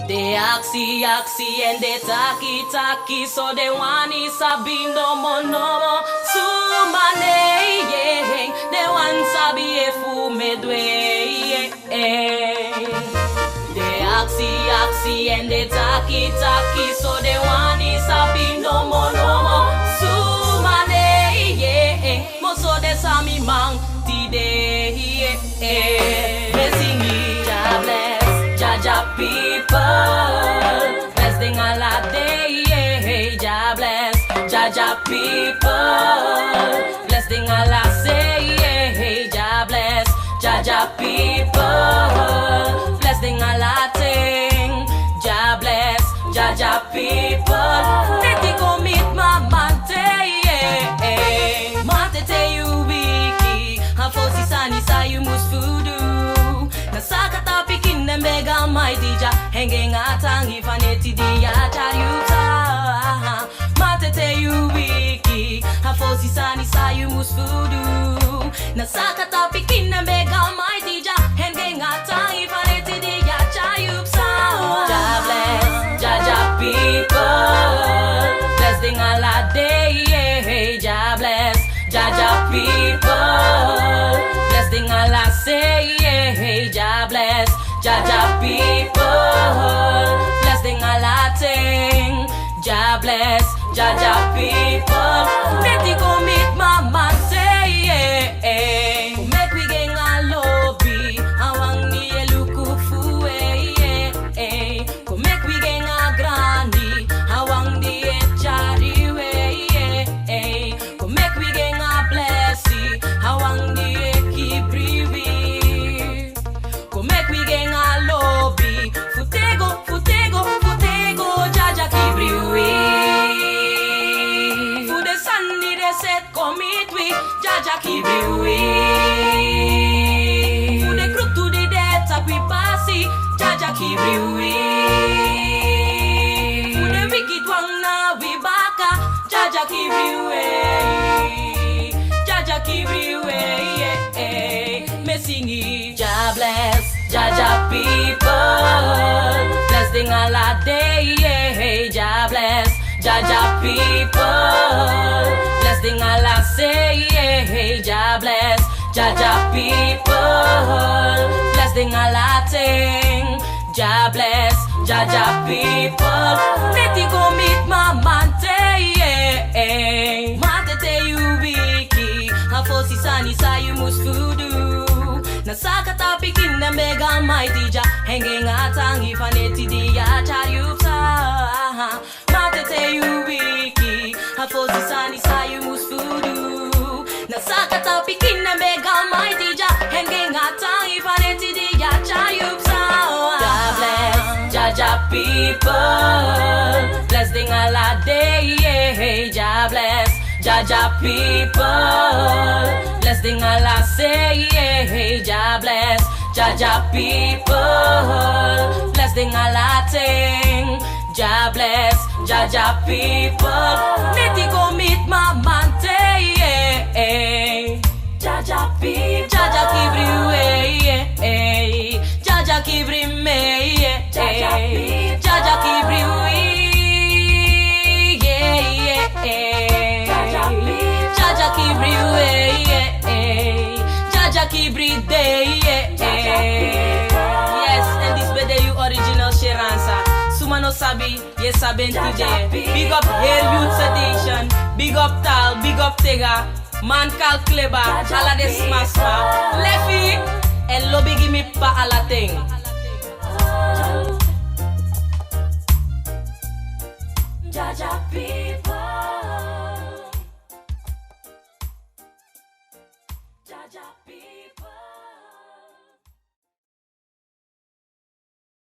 They axi and they taki, so they want is sabi no more. Sumane, they want sabi efu medwe. They axi and they taki, so they want is sabi no more. Sumane, mo so they sami mang today. They sing it, Jah bless, Jah people, blessing all a day, Jah bless, Jah people, blessing all a say, Jah bless, Jah people, blessing all a thing, Jah bless, Jah people, let it commit my mante you wiki, and for sisani sa you must voodoo. Nasakata pikin na mega mighty Jah hanging atang ifaneti dia chayuta matete you wiki hafosi sani sa you must voodoo. Nasakata pikin na mega mighty Jah hanging atang ifaneti dia chayuta. Jah bless, Jah people, blessing all a day, Jah bless, Jah people, blessing all a say. Jah bless, Jah people, blessing all a thing. Jah bless, Jah people, let it go meet mama say. Make we gang a lobby, awang ni elukufu Go make we gang a granny, awang di echari Go make we gang a blessy, awang di ekibri. Make we gang a lobby, futego, Jah kibriwi. For the Sunday they said commit we, Jah kibriwi. For the group to the death up we passy, Jah kibriwi. For the wicked one now we baka, Jah kibriwi. Jah kibriwi, me sing it, Jah bless, Jah people, blessing all a day, Jah bless, Jah people, blessing all a say, Jah bless, Jah people, blessing all a thing, Jah bless, Jah people, let it go meet mama Mate you wiki, hafosi sani sa you must voodoo. Nasakata pikin na mega mighty Jah hanging atang ifaneti dia chayuta. Matete you wiki, hafosi sani sa you must voodoo. Nasakata pikin na mega mighty Jah hanging atang ifaneti dia chayuta. Jah bless, Jah people, blessing all a day, Jah bless, Jah people, blessing all a say, Jah bless, Jah people, blessing all a thing, Jah bless, Jah people, let it go meet mama Jah people, Jah kibri way, Jah kibri me, Jah kibri way, Jah kibri way, Jah kibri day. Yes, and this birthday you original Sheransa. Sumano sabi, yes saben today. Big up Hair Youth Edition, big up Tal, big up Tega, Man Kal Kleba, ala de smasma, Leffy, and lobby gimme pa ala ting.